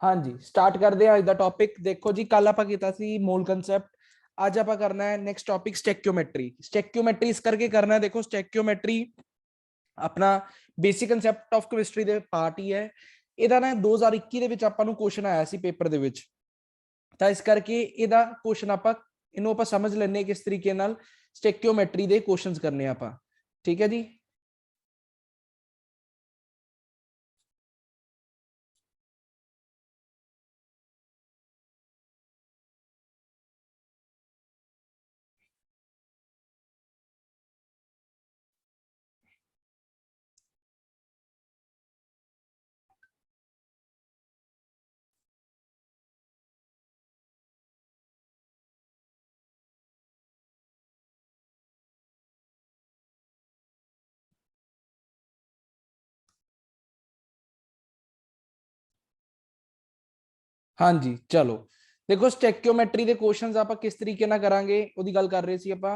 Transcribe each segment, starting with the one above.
हाँ जी, स्टार्ट करते हैं आज दा टॉपिक। देखो जी, कल आपां कीता सी मोल कंसेप्ट, आज आपां करना है नेक्स्ट टॉपिक स्टैक्योमेट्री। स्टैक्योमेट्री इस करके करना है, देखो स्टैक्योमेट्री अपना बेसिक कंसेप्ट ऑफ केमिस्ट्री दे पार्ट ही है। ਇਹਦਾ ਨਾ 2021 ਦੇ ਵਿੱਚ ਆਪਾਂ ਨੂੰ ਕੁਐਸਚਨ ਆਇਆ ਸੀ ਪੇਪਰ ਦੇ ਵਿੱਚ, ਤਾਂ ਇਸ ਕਰਕੇ ਇਹਦਾ ਕੁਐਸਚਨ ਆਪਾਂ ਇਹਨੂੰ ਆਪਾਂ ਸਮਝ ਲੈਣੇ ਕਿਸ ਤਰੀਕੇ ਨਾਲ ਸਟੈਕਿਓਮੈਟਰੀ ਦੇ ਕੁਐਸਚਨਸ ਕਰਨੇ ਆਪਾਂ। ਠੀਕ ਹੈ ਜੀ। हाँ जी, चलो देखो स्टैकियोमेट्री ਦੇ ਕੁਐਸਚਨਸ ਆਪਾਂ ਕਿਸ ਤਰੀਕੇ ਨਾਲ ਕਰਾਂਗੇ ਉਹਦੀ ਗੱਲ ਕਰ ਰਹੇ ਸੀ ਆਪਾਂ।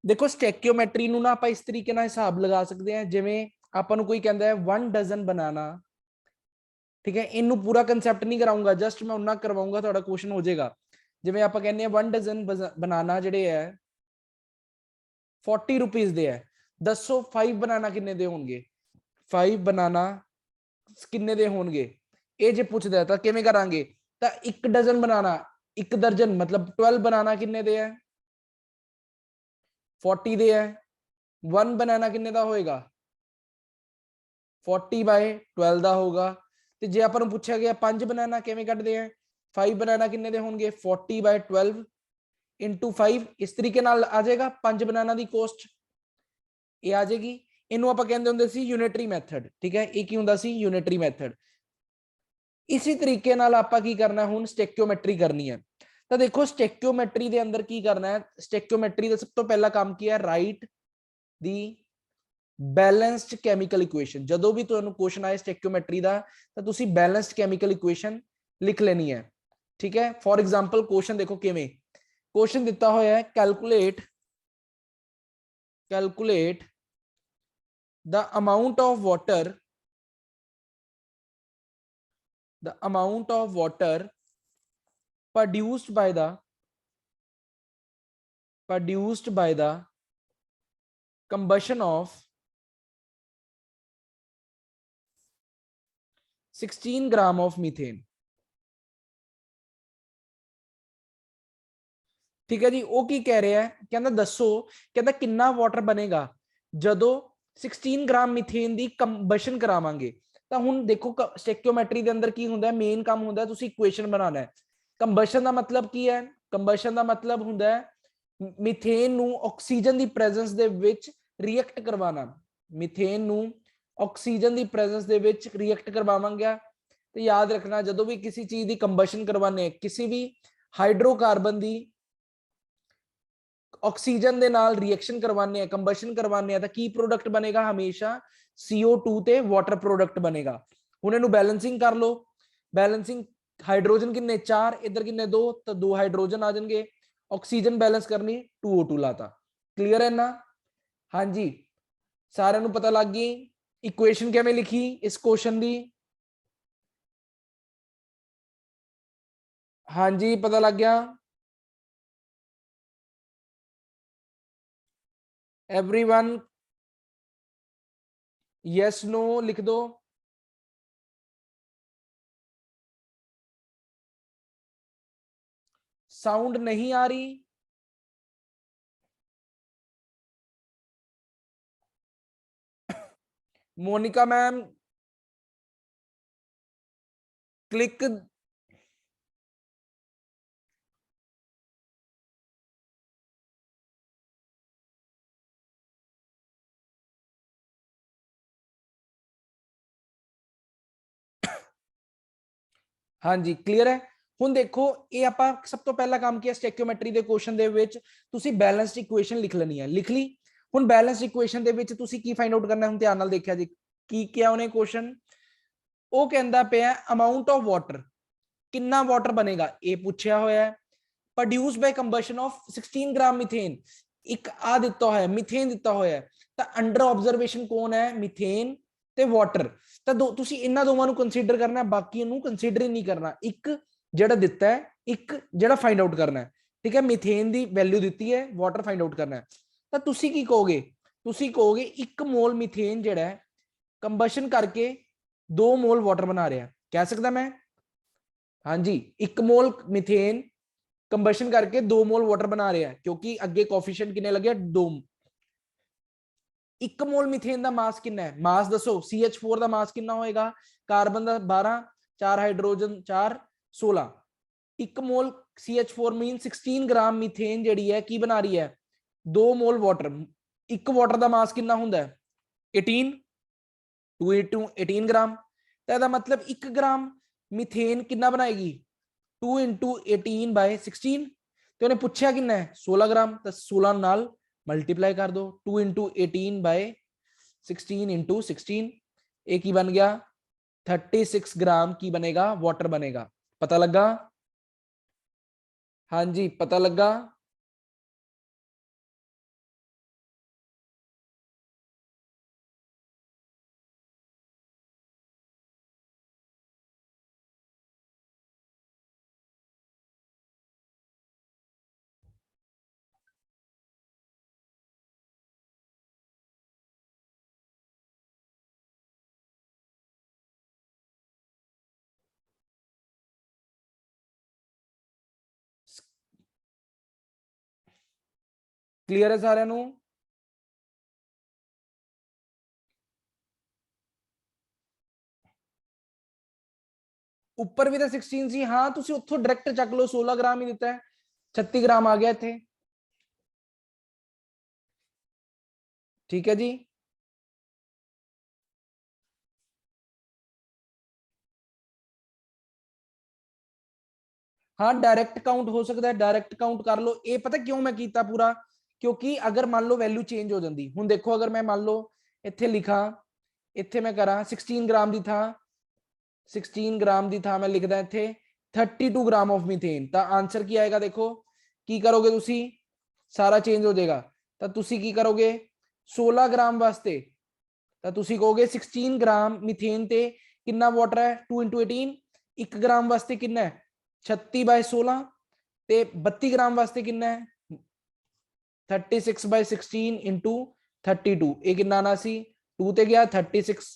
देखो स्टैकियोमेट्री ਨੂੰ ਨਾ ਆਪਾਂ ਇਸ ਤਰੀਕੇ ਨਾਲ ਹਿਸਾਬ ਲਗਾ ਸਕਦੇ ਹਾਂ, ਜਿਵੇਂ ਆਪਾਂ ਨੂੰ ਕੋਈ ਕਹਿੰਦਾ ਹੈ 1 ਡਜ਼ਨ बनाना, ठीक है। इनू पूरा कंसेप्ट नहीं कराऊंगा, जस्ट मैं उन्ना करवाऊंगा, थोड़ा क्वेश्चन हो जाएगा। जिवें आपां कहने 1 डजन बनाना जिहड़े है 40 रुपीज दे है, दसो 5 बनाना किन्ने दे होणगे, 5 बनाना किन्ने दे होणगे। ये जे पूछदा है तां किवें करांगे, तां 1 डजन बनाना 1 दर्जन मतलब 12 बनाना किन्ने दे है 40 दे है। 1 बनाना किन्ने दा होएगा 40/12 ਦਾ ਹੋਗਾ। ਤੇ ਜੇ ਆਪਾਂ ਨੂੰ ਪੁੱਛਿਆ ਗਿਆ 5 ਬਨਾਨਾ ਕਿਵੇਂ ਕੱਢਦੇ ਆ, 5 ਬਨਾਨਾ ਕਿੰਨੇ ਦੇ ਹੋਣਗੇ 40/12 into 5, ਇਸ ਤਰੀਕੇ ਨਾਲ ਆ ਜਾਏਗਾ 5 ਬਨਾਨਾ ਦੀ ਕੋਸਟ ਇਹ ਆ ਜਾਏਗੀ। ਇਹਨੂੰ ਆਪਾਂ ਕਹਿੰਦੇ ਹੁੰਦੇ ਸੀ ਯੂਨਿਟਰੀ ਮੈਥਡ, ਠੀਕ ਹੈ। ਇਹ ਕੀ ਹੁੰਦਾ ਸੀ ਯੂਨਿਟਰੀ ਮੈਥਡ। ਇਸੇ ਤਰੀਕੇ ਨਾਲ ਆਪਾਂ ਕੀ ਕਰਨਾ ਹੁਣ ਸਟੈਕਿਓਮੈਟਰੀ ਕਰਨੀ ਹੈ। ਤਾਂ ਦੇਖੋ ਸਟੈਕਿਓਮੈਟਰੀ ਦੇ ਅੰਦਰ ਕੀ ਕਰਨਾ ਹੈ, ਸਟੈਕਿਓਮੈਟਰੀ ਦਾ ਸਭ ਤੋਂ ਪਹਿਲਾ ਕੰਮ ਕੀ ਹੈ, ਰਾਈਟ ਦੀ बैलेंस्ड केमिकल इक्वेशन। जो भी तुहानू क्वेश्चन आए स्टैकियोमेट्री दा तां तुसी बैलेंस्ड केमिकल इक्वेशन लिख लेनी है, ठीक है। फॉर एग्जांपल क्वेश्चन देखो किवें क्वेश्चन दिता होया है, calculate the amount of water produced by the combustion of 16 gram of methane, ठीक है जी। वो की कह रहा है, कहना दसो, कहता कितना वाटर बनेगा जदों 16 ग्राम मीथेन की कंबशन करावांगे। तो हुण देखो स्टैकियोमेट्री के अंदर की हुंदा है, मेन काम हुंदा है तुसी इक्वेशन बनाना है। कंबशन का मतलब की है, कंबशन का मतलब हुंदा है मीथेन नू ऑक्सीजन की प्रेजेंस दे विच रिएक्ट करवाना। मीथेन नू ऑक्सीजन की प्रेजेंस दे विच रिएक्ट करवावांगे। तो याद रखना जदों भी किसी चीज की कंबशन करवाने, किसी भी हाइड्रोकार्बन की ऑक्सीजन दे नाल रिएक्शन करवाने, कंबशन करवाने, तो की प्रोडक्ट बनेगा हमेशा CO2 ते वाटर प्रोडक्ट बनेगा। हुण इहनूं बैलेंसिंग कर लो, बैलेंसिंग हाइड्रोजन किन्ने 4, इधर किन्ने 2, तो 2 हाइड्रोजन आ जाएंगे। ऑक्सीजन बैलेंस करनी 2O2 लाता। क्लीयर है ना? हाँ जी, सारे नूं पता लग गई इक्वेशन किवें लिखी इस क्वेश्चन दी। हाँ जी, पता लग गया एवरीवन? यस नो लिख दो। साउंड नहीं आ रही? Monika ma'am click. हाँ जी, क्लीयर है। हुण देखो ये आपां सब तो पहला काम किया स्टैकियोमेट्री दे क्वेश्चन दे विच तुसी बैलेंस्ड इक्वेशन लिख लेनी है, लिख ली। हुण बैलेंस्ड इक्वेशन दे विच तुसी की फाइंड आउट करना है, हुण ध्यान नाल देखिया जी की किया उन्हें क्वेश्चन। वो कहंदा पिया अमाउंट ऑफ वाटर, कितना वाटर बनेगा ये पूछया होया है। Produce by combustion of 16 gram methane, ਇੱਕ ਆ ਦਿੱਤਾ ਹੋਇਆ ਮਿਥੇਨ ਦਿੱਤਾ ਹੋਇਆ ਤਾਂ ਅੰਡਰ ਆਬਜ਼ਰਵੇਸ਼ਨ ਕੌਣ ਹੈ ਮਿਥੇਨ ਤੇ ਵਾਟਰ ਤਾਂ ਤੁਸੀਂ ਇਹਨਾਂ ਦੋਵਾਂ ਨੂੰ ਕੰਸੀਡਰ ਕਰਨਾ ਬਾਕੀ ਨੂੰ ਕੰਸੀਡਰ ਹੀ ਨਹੀਂ ਕਰਨਾ ਇੱਕ ਜਿਹੜਾ ਦਿੱਤਾ ਹੈ ਇੱਕ ਜਿਹੜਾ ਫਾਈਂਡ ਆਊਟ ਕਰਨਾ ਹੈ ਠੀਕ ਹੈ ਮਿਥੇਨ ਦੀ ਵੈਲਿਊ ਦਿੱਤੀ ਹੈ ਵਾਟਰ ਫਾਈਂਡ ਆਊਟ ਕਰਨਾ ਹੈ ਤਾਂ ਤੁਸੀਂ ਕੀ ਕਹੋਗੇ ਤੁਸੀਂ ਕਹੋਗੇ 1 ਮੋਲ ਮਿਥੇਨ ਜਿਹੜਾ ਹੈ ਕੰਬਸ਼ਨ ਕਰਕੇ 2 ਮੋਲ ਵਾਟਰ ਬਣਾ ਰਿਹਾ ਕਹਿ ਸਕਦਾ ਮੈਂ ਹਾਂਜੀ 1 ਮੋਲ ਮਿਥੇਨ ਕੰਬਸ਼ਨ करके 2 मोल वाटर बना रहा है क्योंकि अगे कोफिशिएंट कितने लगे 2 1 मोल मिथेन का मास कितना है मास दसो CH4 का मास कितना होएगा कार्बन का 12 4 हाइड्रोजन 4 16 1 मोल CH4 मीन 16 ग्राम मिथेन ਜਿਹੜੀ ਹੈ ਕੀ ਬਣਾ ਰਹੀ ਹੈ 2 मोल वाटर ਇੱਕ वाटर ਦਾ ਮਾਸ ਕਿੰਨਾ ਹੁੰਦਾ ਹੈ 18 2 into 18 ग्राम ਤਾਂ ਇਹਦਾ ਮਤਲਬ 1 ग्राम मिथेन कितना बनाएगी 2 into 18 by 16 तो उन्हें पूछा कितना है 16 ग्राम तो 16 नाल मल्टीप्लाई कर दो 2 into 18 by 16 into 16 एक ही बन गया 36 ग्राम की बनेगा वाटर बनेगा पता लगा हाँ जी पता लगा क्लियर है सारे नू ऊपर भी तो 16 सी हाँ तुसी उत्थों डायरेक्ट चक लो 16 ग्राम ही दिता है 36 ग्राम आ गया इत्थे ठीक है जी हाँ डायरेक्ट काउंट हो सकता है डायरेक्ट काउंट कर लो ये पता क्यों मैं किया पूरा क्योंकि अगर मान लो वैल्यू चेंज हो जाती हूँ देखो अगर मैं मान लो इत्थे लिखा इत्थे मैं करा 16 ग्राम दी था 16 ग्राम दी था मैं लिखदा इत्थे 32 ग्राम ऑफ मीथेन तो आंसर की आएगा देखो की करोगे तुसी सारा चेंज हो जाएगा तो तुसी की करोगे 16 ग्राम वास्ते तो तुसी कहोगे 16 ग्राम मीथेन ते कितना वाटर है 2 into 18 1 ग्राम वास्ते कितना है 36 by 16 ते 32 ग्राम वास्ते कितना है 36 by 16 into 32 ये कितना आना सी 2 ते गया 36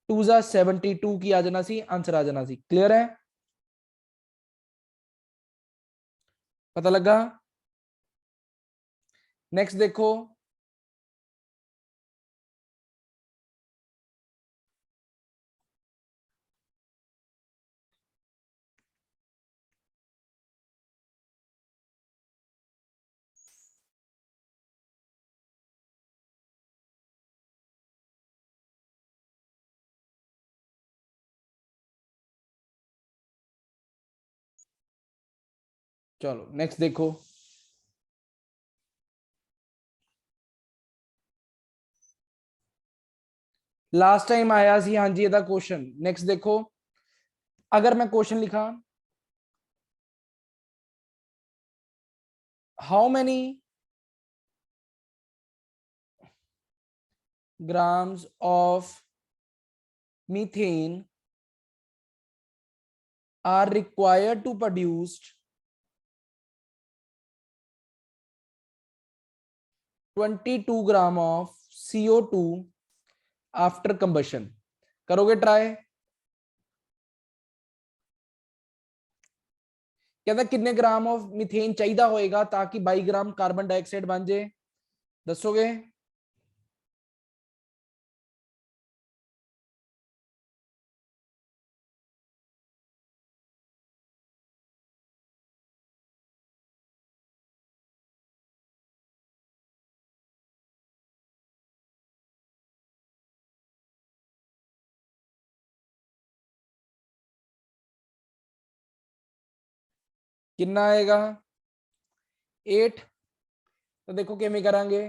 2 जा 72 की आ जाना सी आंसर आ जाना सी क्लियर है पता लगा नेक्स्ट देखो चलो नेक्स्ट देखो लास्ट टाइम आया सी हाँ जी ਇਹਦਾ क्वेश्चन नेक्स्ट देखो अगर मैं क्वेश्चन लिखा how many grams of methane are required to produce 22 gram of CO2 after combustion करोगे ट्राई कहता कितने ग्राम ऑफ मिथेन चाहिए होएगा ताकि 22 ग्राम कार्बन डाइऑक्साइड बन जाए दसोगे कितना आएगा 8 तो देखो किमें करांगे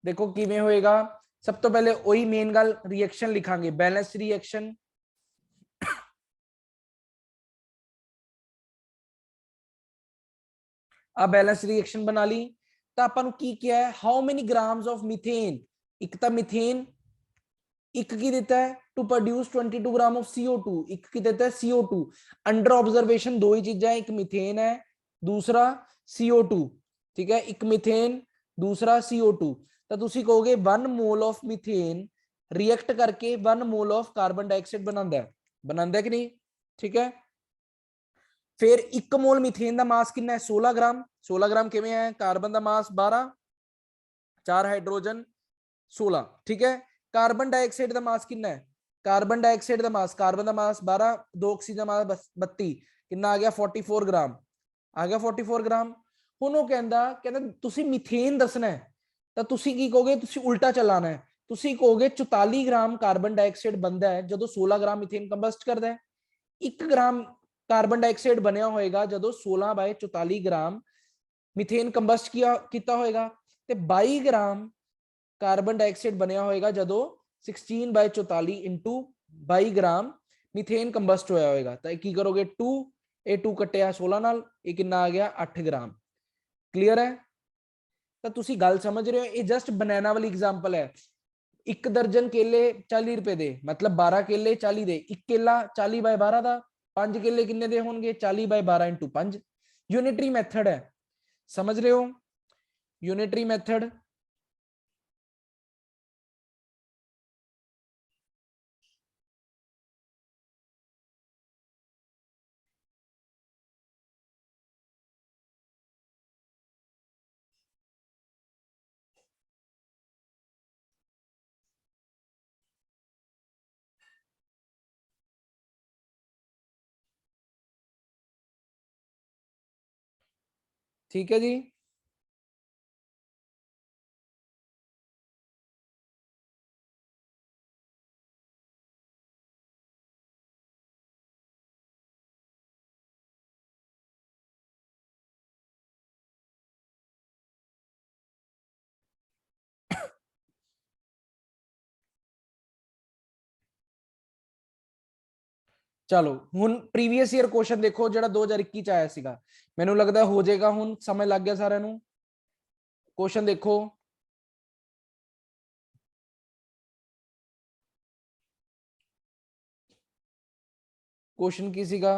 देखो किमें होएगा सब तो पहले वही मेन गल रिएक्शन लिखांगे बैलेंस रिएक्शन ਆ ਬੈਲੈਂਸ ਰਿਐਕਸ਼ਨ ਬਣਾ ਲਈ ਤਾਂ ਆਪਾਂ ਨੂੰ ਕੀ ਕਿਹਾ ਹੈ how many grams of methane ਇੱਕ ਤਾਂ ਮੀਥੇਨ ਇੱਕ ਕੀ ਦਿੱਤਾ ਹੈ to produce 22 gram of CO2 ਇੱਕ ਕੀ ਦਿੱਤਾ ਹੈ CO2 ਅੰਡਰ ਆਬਜ਼ਰਵੇਸ਼ਨ ਦੋ ਹੀ ਚੀਜ਼ਾਂ ਇੱਕ ਮੀਥੇਨ ਹੈ दूसरा CO2 ठीक है एक मीथेन दूसरा CO2 ਤਾਂ ਤੁਸੀਂ ਕਹੋਗੇ 1 ਮੋਲ ਆਫ ਮੀਥੇਨ ਰਿਐਕਟ ਕਰਕੇ 1 ਮੋਲ ਆਫ ਕਾਰਬਨ ਡਾਈਆਕਸਾਈਡ ਬਣਾਉਂਦਾ ਕਿ ਨਹੀਂ ਠੀਕ ਹੈ ਫਿਰ 1 ਮੋਲ ਮੀਥੇਨ ਦਾ ਮਾਸ ਕਿੰਨਾ ਹੈ 16 ਗ੍ਰਾਮ 16 ਗ੍ਰਾਮ ਕਿਵੇਂ ਹੈ ਕਾਰਬਨ ਦਾ ਮਾਸ 12 4 ਹਾਈਡਰੋਜਨ 16 ठीक है ਕਾਰਬਨ ਡਾਈਆਕਸਾਈਡ ਦਾ ਮਾਸ ਕਿੰਨਾ ਹੈ ਕਾਰਬਨ ਡਾਈਆਕਸਾਈਡ ਦਾ ਮਾਸ 12 2 ਆਕਸੀਜਨ ਦਾ ਮਾਸ 32 ਕਿੰਨਾ ਆ ਗਿਆ 44 ਗ੍ਰਾਮ ਆ ਗਿਆ 44 ਗ੍ਰਾਮ ਹੁਣ ਉਹ ਕਹਿੰਦਾ ਤੁਸੀਂ ਮੀਥੇਨ ਦੱਸਣਾ ਹੈ ਤਾਂ ਤੁਸੀਂ ਕੀ ਕਹੋਗੇ ਤੁਸੀਂ ਉਲਟਾ ਚਲਾਣਾ ਹੈ ਤੁਸੀਂ ਕਹੋਗੇ 44 ਗ੍ਰਾਮ ਕਾਰਬਨ ਡਾਈਆਕਸਾਈਡ ਬਣਦਾ ਹੈ ਜਦੋਂ 16 ਗ੍ਰਾਮ ਮੀਥੇਨ ਕੰਬਸਟ ਕਰਦਾ ਹੈ 1 ਗ੍ਰਾਮ ਕਾਰਬਨ ਡਾਈਆਕਸਾਈਡ ਬਣਿਆ ਹੋਏਗਾ ਜਦੋਂ 16/44 ਗ੍ਰਾਮ ਮੀਥੇਨ ਕੰਬਸਟ ਕੀਤਾ ਹੋਏਗਾ ਤੇ 22 ਗ੍ਰਾਮ ਕਾਰਬਨ ਡਾਈਆਕਸਾਈਡ ਬਣਿਆ ਹੋਏਗਾ ਜਦੋਂ 16/44 into 22 ਗ੍ਰਾਮ ਮੀਥੇਨ ਕੰਬਸਟ ਹੋਇਆ ਹੋਏਗਾ ਤਾਂ ਕੀ ਕਰੋਗੇ 2 ਇਹ 2 ਕੱਟਿਆ 16 ਨਾਲ ਇਹ ਕਿੰਨਾ ਆ ਗਿਆ 8 ਗ੍ਰਾਮ ਕਲੀਅਰ ਹੈ ਤਾਂ ਤੁਸੀਂ ਗੱਲ ਸਮਝ ਰਹੇ ਹੋ ਇਹ ਜਸਟ ਬਨਾਨਾ ਵਾਲੀ ਐਗਜ਼ਾਮਪਲ ਹੈ ਇੱਕ ਦਰਜਨ ਕੇਲੇ 40 ਰੁਪਏ ਦੇ ਮਤਲਬ 12 ਕੇਲੇ 40 ਦੇ ਇੱਕ ਕੇਲਾ 40/12 ਦਾ 5 ਕੇਲੇ ਕਿੰਨੇ ਦੇ ਹੋਣਗੇ 40/12 into 5 यूनिटरी मेथड है समझ रहे हो यूनिटरी मेथड ठीक है जी चलो हुन प्रीवियस ईयर क्वेश्चन देखो ਜਿਹੜਾ 2021 ਚ ਆਇਆ ਸੀਗਾ ਮੈਨੂੰ ਲੱਗਦਾ ਹੋ ਜਾਏਗਾ ਹੁਣ ਸਮਝ ਲੱਗ ਗਿਆ ਸਾਰਿਆਂ ਨੂੰ क्वेश्चन देखो क्वेश्चन की सीगा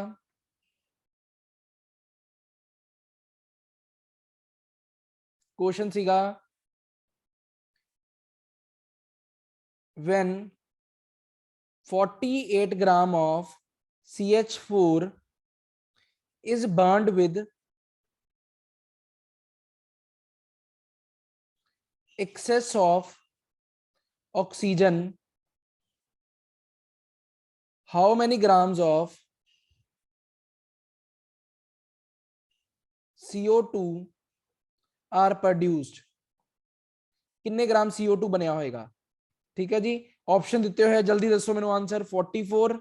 क्वेश्चन सीगा when 48 gram of CH4 is burned with excess of oxygen how many grams of CO2 are produced कितने ग्राम CO2 बनया होएगा ठीक है जी ऑप्शन देते हुए जल्दी दसो मेनू answer 44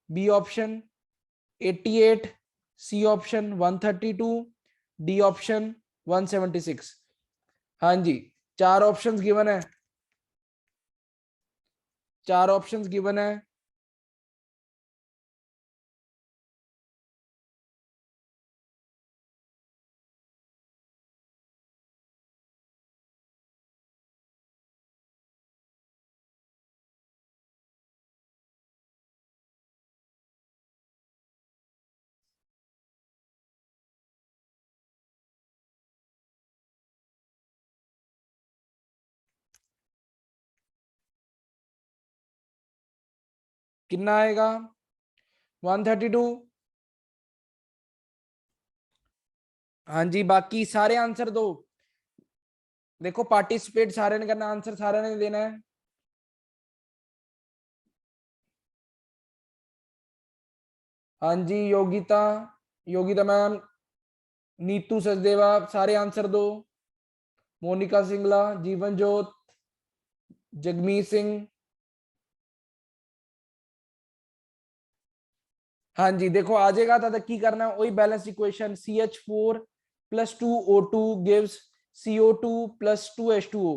B option 88 C option 132 D option 176 हाँ जी 4 ऑप्शंस गिवन है 4 ऑप्शंस गिवन है कितना आएगा 132 हाँ जी बाकी सारे आंसर दो देखो पार्टिसिपेट सारे ने करना आंसर सारे ने देना है हाँ जी योगिता योगिता मैम नीतू सचदेवा सारे आंसर दो मोनिका सिंगला जीवन जोत जगमीत सिंह हाँ जी देखो आ जाएगा था की करना वही balance equation CH4 + 2O2 gives CO2 + 2H2O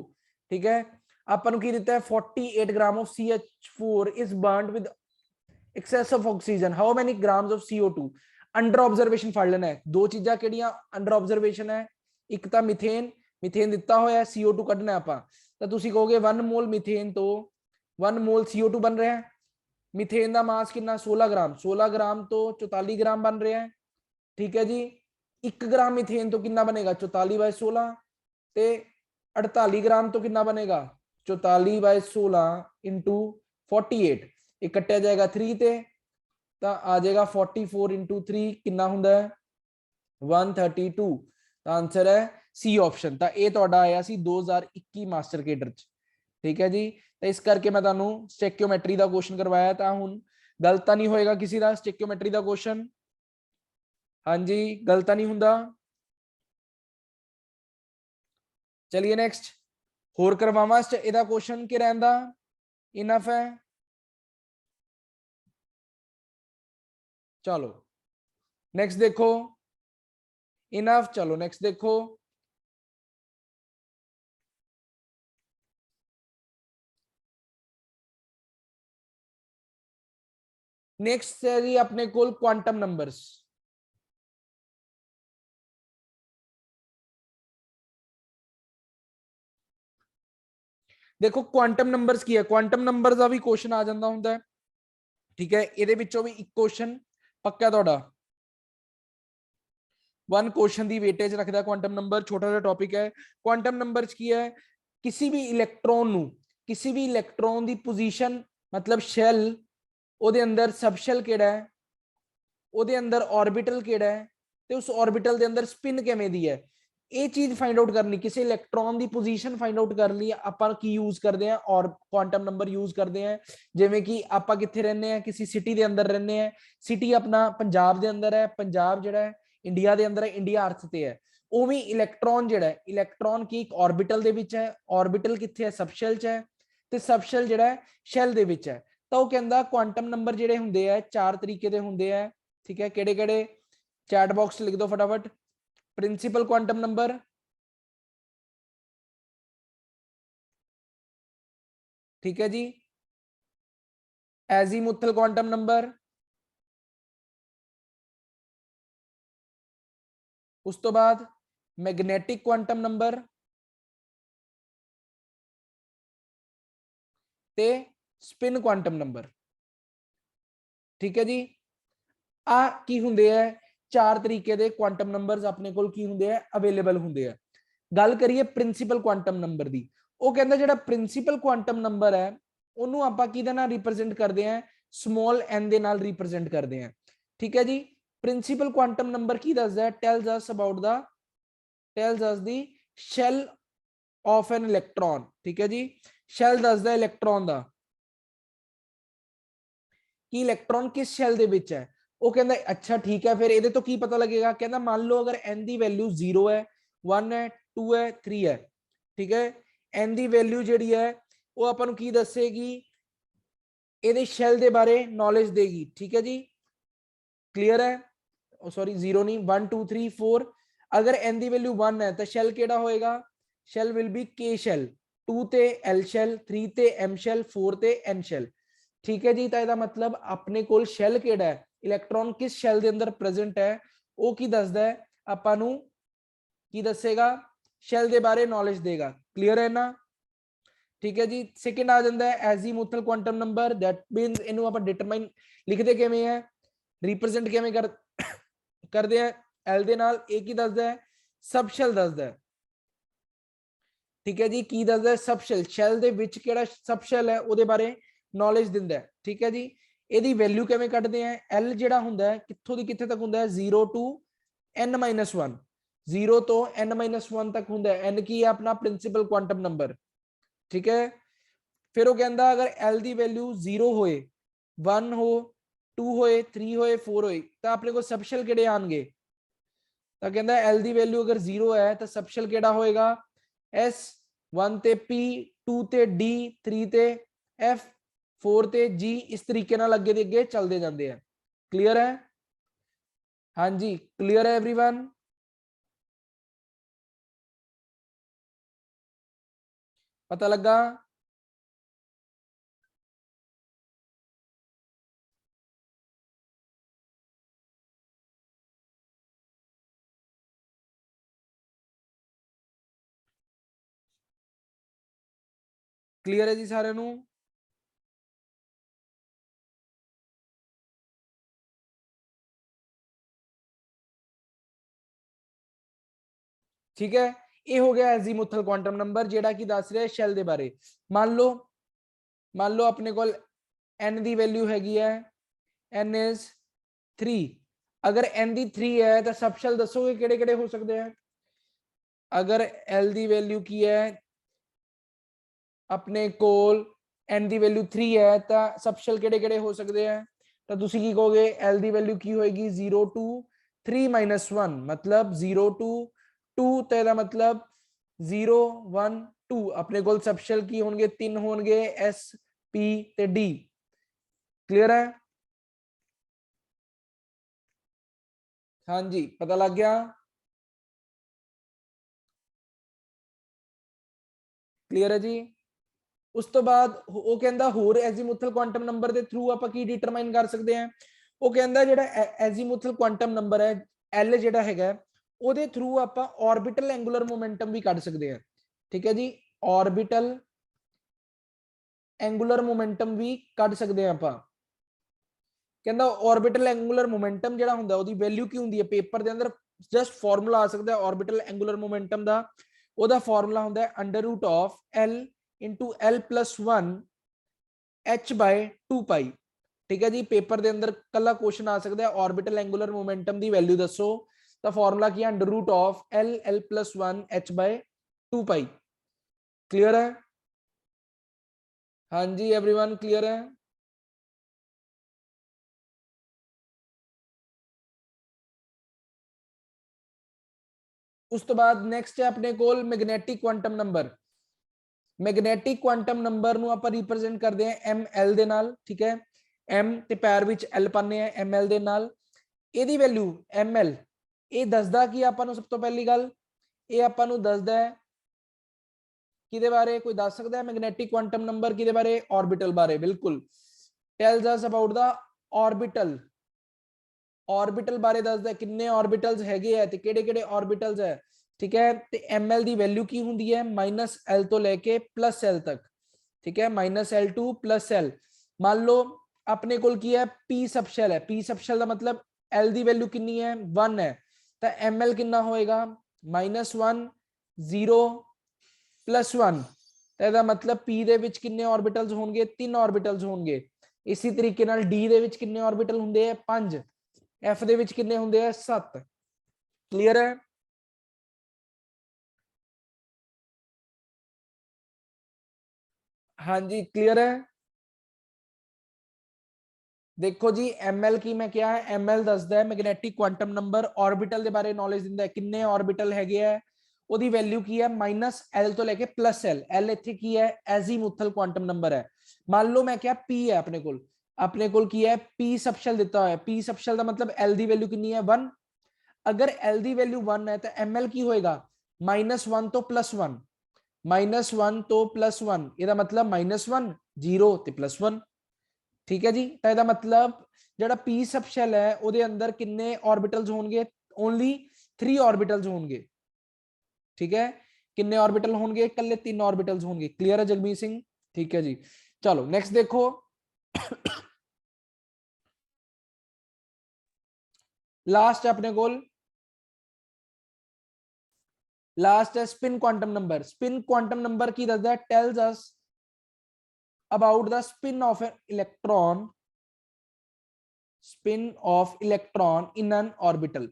ठीक है अपन की देता है 48 gram of CH4 is burned with excess of oxygen how many grams of CO2 under observation फड़ लेना है। दो चीज़ां किहड़ियां अंडर ऑब्जर्वेशन है, एक तो मिथेन, मिथेन दिता होया CO2 कढना आपां, तो तुसीं कहोगे 1 मोल मिथेन तो 1 मोल CO2 बन रहा है। मिथेन का मास कितना 16 ग्राम, 16 ग्राम तो 44 ग्राम बन रहा है। ठीक है जी, 1 ग्राम मिथेन तो कितना बनेगा 44/16 ते 48 ग्राम तो कितना बनेगा 44/16 इंटू 48, एक कट्टिया जाएगा 3 ते तो आ जाएगा 44 इंटू 3 कितना हुंदा है 132। तो आंसर है सी ऑप्शन। तो ये तुहाडा आया सी 2021 मास्टर केडर च। ठीक है जी, तो इस करके मैं तुहानू स्टेक्योमेट्री का क्वेश्चन करवाया। तो हुण गलत तो नहीं होएगा किसी का स्टेक्योमेट्री का क्वेश्चन? हाँ जी, गलत नहीं हुंदा। चलिए नेक्स्ट होर करवावां इहदा क्वेश्चन कि रहंदा इनफ है। चलो नेक्स्ट देखो, इनफ। चलो नेक्स्ट देखो, नेक्स्ट है जी अपने कोल क्वांटम नंबर्स। देखो क्वांटम नंबर्स की है, क्वांटम नंबर्स का भी क्वेश्चन आ जाता हुंदा है। ठीक है, ਇਹਦੇ ਵਿੱਚੋਂ भी एक क्वेश्चन पक्का ਤੁਹਾਡਾ 1 क्वेश्चन ਦੀ वेटेज रखता है क्वांटम नंबर। छोटा सा टॉपिक है। क्वांटम नंबर्स की है किसी भी इलेक्ट्रॉन नु, किसी भी इलेक्ट्रॉन की पोजीशन मतलब शैल ਉਹਦੇ अंदर सबशैल ਕਿਹੜਾ है, ਉਹਦੇ अंदर ऑर्बिटल ਕਿਹੜਾ है ਤੇ ਉਸ ऑर्बिटल ਦੇ अंदर स्पिन ਕਿਵੇਂ ਦੀ है, ਇਹ ਚੀਜ਼ फाइंड आउट करनी। किसी इलेक्ट्रॉन की पोजीशन फाइंड आउट करनी ਆਪਾਂ ਕੀ यूज करते हैं और क्वांटम नंबर यूज करते हैं। ਜਿਵੇਂ ਕਿ ਆਪਾਂ ਕਿੱਥੇ ਰਹਿੰਦੇ ਆ, ਕਿਸੇ ਸਿਟੀ ਦੇ ਅੰਦਰ ਰਹਿੰਦੇ ਆ, ਸਿਟੀ ਆਪਣਾ ਪੰਜਾਬ ਦੇ ਅੰਦਰ ਹੈ, ਪੰਜਾਬ ਜਿਹੜਾ ਹੈ ਇੰਡੀਆ ਦੇ ਅੰਦਰ ਹੈ, ਇੰਡੀਆ ਅਰਥ ਤੇ ਹੈ। ਉਵੇਂ ਇਲੈਕਟ੍ਰੋਨ ਜਿਹੜਾ ਹੈ, ਇਲੈਕਟ੍ਰੋਨ ਕੀ ਇੱਕ ऑर्बिटल ਦੇ ਵਿੱਚ ਹੈ, ऑर्बिटल ਕਿੱਥੇ ਹੈ सबशैल ਚ ਹੈ ਤੇ सबशैल ਜਿਹੜਾ ਹੈ ਸ਼ੈਲ ਦੇ ਵਿੱਚ ਹੈ। ਤਾਂ ਉਹ ਕਹਿੰਦਾ ਕੁਆਂਟਮ ਨੰਬਰ ਜਿਹੜੇ ਹੁੰਦੇ ਆ 4 ਤਰੀਕੇ ਦੇ ਹੁੰਦੇ ਆ। ठीक है, केड़े केड़े चैट बॉक्स लिख दो फटाफट। प्रिंसिपल क्वांटम नंबर, ठीक है जी, एजीमुथल क्वांटम नंबर, उस तो बाद मैग्नेटिक क्वांटम नंबर ते स्पिन क्वांटम नंबर। ठीक है जी, आ की हुंदे है 4 तरीके दे क्वांटम नंबर्स अपने कोल की हुंदे है अवेलेबल हुंदे है। गल करिए प्रिंसिपल क्वांटम नंबर दी, ਉਹ ਕਹਿੰਦਾ ਜਿਹੜਾ ਪ੍ਰਿੰਸੀਪਲ ਕੁਆਂਟਮ ਨੰਬਰ ਹੈ ਉਹਨੂੰ ਆਪਾਂ ਕਿਹਦੇ ਨਾਲ ਰਿਪਰੈਜ਼ੈਂਟ ਕਰਦੇ ਆਂ ਸਮਾਲ n ਦੇ ਨਾਲ ਰਿਪਰੈਜ਼ੈਂਟ ਕਰਦੇ ਆਂ। ਠੀਕ ਹੈ ਜੀ, ਪ੍ਰਿੰਸੀਪਲ ਕੁਆਂਟਮ ਨੰਬਰ ਕੀ ਦੱਸਦਾ ਹੈ tells us about the tells us the shell of an electron। ठीक है जी, shell ਦੱਸਦਾ ਇਲੈਕਟ੍ਰੋਨ ਦਾ ਕਿ ਇਲੈਕਟ੍ਰੋਨ ਕਿਸ ਸ਼ੈਲ ਦੇ ਵਿੱਚ ਹੈ। ਉਹ ਕਹਿੰਦਾ ਅੱਛਾ ਠੀਕ ਹੈ, ਫਿਰ ਇਹਦੇ ਤੋਂ ਕੀ ਪਤਾ ਲੱਗੇਗਾ, ਕਹਿੰਦਾ ਮੰਨ ਲਓ ਅਗਰ n ਦੀ ਵੈਲਿਊ 0 ਹੈ 1 ਹੈ 2 ਹੈ 3 ਹੈ। ਠੀਕ ਹੈ, n ਦੀ ਵੈਲਿਊ ਜਿਹੜੀ ਹੈ ਉਹ ਆਪਾਂ ਨੂੰ ਕੀ ਦੱਸੇਗੀ, ਇਹਦੇ ਸ਼ੈਲ ਦੇ ਬਾਰੇ ਨੌਲੇਜ ਦੇਗੀ। ਠੀਕ ਹੈ ਜੀ, ਕਲੀਅਰ ਹੈ। सॉरी 0 नहीं 1 2 3 4, अगर n ਦੀ ਵੈਲਿਊ 1 ਹੈ ਤਾਂ ਸ਼ੈਲ ਕਿਹੜਾ ਹੋਏਗਾ, shell will be k shell, 2 ਤੇ l ਸ਼ੈਲ, 3 ਤੇ m ਸ਼ੈਲ, 4 ਤੇ n ਸ਼ੈਲ। ठीक है जी, तो ਇਹਦਾ मतलब अपने ਕੋਲ ਸ਼ੈਲ ਕਿਹੜਾ ਹੈ, ਇਲੈਕਟ੍ਰੋਨ ਕਿਸ ਸ਼ੈਲ ਦੇ ਅੰਦਰ ਪ੍ਰੈਜ਼ੈਂਟ ਹੈ, ਉਹ ਕੀ ਦੱਸਦਾ ਹੈ ਆਪਾਂ ਨੂੰ, ਕੀ ਦੱਸੇਗਾ ਸ਼ੈਲ ਦੇ ਬਾਰੇ ਨੌਲੇਜ ਦੇਗਾ। ਕਲੀਅਰ ਹੈ ਨਾ। ठीक है जी, सेकंड आ जाता है azimuthal quantum number, that means इनू आप डिटरमाइन लिखते किवें है, रिप्रेजेंट किवें करते हैं एल दे नाल, ए की दसदा है सबशैल दसदा है। ठीक है जी, की दसदा है सबशैल, शैल दे विच किहड़ा सबशैल है ਉਹਦੇ ਬਾਰੇ नॉलेज दिंदा है। ठीक है जी, ਇਹਦੀ वैल्यू किवें ਕੱਢਦੇ हैं, एल ਜਿਹੜਾ ਹੁੰਦਾ ਹੈ ਕਿੱਥੋਂ ਦੀ ਕਿੱਥੇ ਤੱਕ ਹੁੰਦਾ ਹੈ 0 to n-1, 0 ਤੋਂ n-1 ਤੱਕ ਹੁੰਦਾ ਹੈ। n ਕੀ ਹੈ ਆਪਣਾ ਪ੍ਰਿੰਸੀਪਲ ਕੁਆਂਟਮ ਨੰਬਰ। ठीक है, फिर वो कहता अगर एल की वैल्यू 0 होए 1 हो 2 होए 3 होए 4 होए तो अपने को सबशैल किहड़े आएंगे, तो कहता एल की वैल्यू अगर 0 है तो सबशैल किहड़ा होएगा एस, 1 ते पी, 2 ते डी, 3 ते एफ, 4 ते जी, इस तरीके नाल अगे दे अगे चलते जाते हैं। क्लीयर है, हाँ जी क्लीयर है एवरीवन, पता लगा। क्लियर है जी सारे नू? ठीक है, ये हो गया एजीमुथल क्वांटम नंबर जेड़ा कि दस रहा है शैल दे बारे। मान लो अपने को एन दी वैल्यू हैगी है, एन इज 3। अगर एन दी 3 है तो सब शैल दसोगे केड़े केड़े हो सकते हैं? अगर एल दी वैल्यू की है अपने कोल एन दी वैल्यू 3 है तो सब शैल केड़े केड़े हो सकते हैं? तो तुसी की कहोगे एल दी वैल्यू की होएगी 0 2 3 -1 मतलब 0 2 2 तो ਇਹਦਾ मतलब 0 1 2 अपने कोल सब शैल की होंगे 3 होंगे एस पी ते डी। क्लियर है? हाँ जी पता लग गया? क्लियर है जी? उस तो बाद वो कहंदा होर एजीमुथल क्वांटम नंबर ਦੇ ਥਰੂ ਆਪਾਂ ਕੀ ਡਿਟਰਮਾਈਨ ਕਰ ਸਕਦੇ ਹਾਂ? ਉਹ ਕਹਿੰਦਾ ਜਿਹੜਾ ਐਜ਼ੀਮੂਥਲ ਕੁਆਂਟਮ ਨੰਬਰ ਹੈ L ਜਿਹੜਾ ਹੈਗਾ ਉਹਦੇ ਥਰੂ ਆਪਾਂ ਆਰਬਿਟਲ ਐਂਗੂਲਰ ਮੋਮੈਂਟਮ ਵੀ ਕੱਢ ਸਕਦੇ ਹਾਂ। ਠੀਕ ਹੈ ਜੀ, ਆਰਬਿਟਲ ਐਂਗੂਲਰ ਮੋਮੈਂਟਮ ਵੀ ਕੱਢ ਸਕਦੇ ਹਾਂ ਆਪਾਂ। ਕਹਿੰਦਾ ਆਰਬਿਟਲ ਐਂਗੂਲਰ ਮੋਮੈਂਟਮ ਜਿਹੜਾ ਹੁੰਦਾ ਉਹਦੀ ਵੈਲਿਊ ਕੀ ਹੁੰਦੀ ਹੈ ਪੇਪਰ ਦੇ ਅੰਦਰ ਜਸਟ ਫਾਰਮੂਲਾ ਆ ਸਕਦਾ ਆਰਬਿਟਲ ਐਂਗੂਲਰ ਮੋਮੈਂਟਮ ਦਾ। ਉਹਦਾ ਫਾਰਮੂਲਾ ਹੁੰਦਾ ਹੈ under root of L into L plus 1 h/2 pi. ठीक है जी, पेपर के अंदर कला क्वेश्चन आ सकता है ऑर्बिटल एंगुलर मोमेंटम की वैल्यू दसो तो फॉर्मूला की under root of L plus 1 h/2 pi. Clear है? हाँ जी एवरीवन क्लियर है? उस तो बाद नेक्स्ट है अपने call magnetic quantum number. Magnetic quantum number ਨੂੰ ਆਪਾਂ ਰਿਪਰੈਜ਼ੈਂਟ ਕਰਦੇ ਹਾਂ ml ਦੇ ਨਾਲ। ਠੀਕ ਹੈ, m ਤੇ ਪੈਰ ਵਿੱਚ l ਪਾਣੇ ਆ ml ਦੇ ਨਾਲ। ਇਹਦੀ ਵੈਲਿਊ ml ਇਹ ਦੱਸਦਾ ਕਿ ਆਪਾਂ ਨੂੰ ਸਭ ਤੋਂ ਪਹਿਲੀ ਗੱਲ ਇਹ ਆਪਾਂ ਨੂੰ ਦੱਸਦਾ ਹੈ ਕਿਹਦੇ ਬਾਰੇ? ਕੋਈ ਦੱਸ ਸਕਦਾ ਹੈ ਮੈਗਨੈਟਿਕ ਕੁਆਂਟਮ ਨੰਬਰ ਕਿਹਦੇ ਬਾਰੇ? ऑर्बिटल ਬਾਰੇ। ਬਿਲकुल tells us about the orbital। Orbital बारे ਦੱਸਦਾ ਕਿੰਨੇ ऑर्बिटल्स ਹੈਗੇ ਆ ਤੇ ਕਿਹੜੇ ਕਿਹੜੇ ऑर्बिटल्स ਹੈ। ठीक है, तो ml की वैल्यू की होंगी है -l तो लेके +l तक। ठीक है, -l टू +l। मान लो अपने को की है p सब शैल है, p सब शैल का मतलब l की वैल्यू कितनी है 1 है तो ml कितना होएगा -1 0 +1 तो ਇਹਦਾ मतलब p ਦੇ ਵਿੱਚ ਕਿੰਨੇ ऑर्बिटल्स होंगे? 3 ऑर्बिटल्स होंगे। इसी तरीके नाल d ਦੇ ਵਿੱਚ किन्ने ऑर्बिटल होंगे? 5। f ਦੇ ਵਿੱਚ किन्ने होंगे? 7। क्लियर है? हाँ जी क्लियर है? देखो जी ml की मैं क्या है ml दसदा है मैग्नेटिक क्वांटम नंबर ऑर्बिटल के बारे नॉलेज दिंदा है किन्ने ऑर्बिटल हैगे है ओदी वैल्यू की है -l तो लेके +l। l इत्थे की है एजीमुथल क्वांटम नंबर है। मान लो मैं क्या p है अपने कोल की है p सबशेल दिता हुआ है। p सबशेल का मतलब l की वैल्यू कितनी है 1। अगर l की वैल्यू 1 है तो ml की होएगा -1 तो +1 -1 तो +1 ਇਹਦਾ मतलब -1 0 ਤੇ +1। ठीक है जी, तो ਇਹਦਾ मतलब ਜਿਹੜਾ p सबशेल है ਉਹਦੇ अंदर किन्ने ऑर्बिटल्स होंगे? ओनली 3 ऑर्बिटल्स होंगे। ठीक है, किन्ने ऑर्बिटल होंगे? कल्ले 3 ऑर्बिटल्स होंगे। क्लियर है जगमीत सिंह? ठीक है जी, चलो नेक्स्ट देखो। लास्ट है अपने कोल लास्ट है spin quantum number. Spin quantum number की दसदा है tells us about the spin off an electron in an orbital.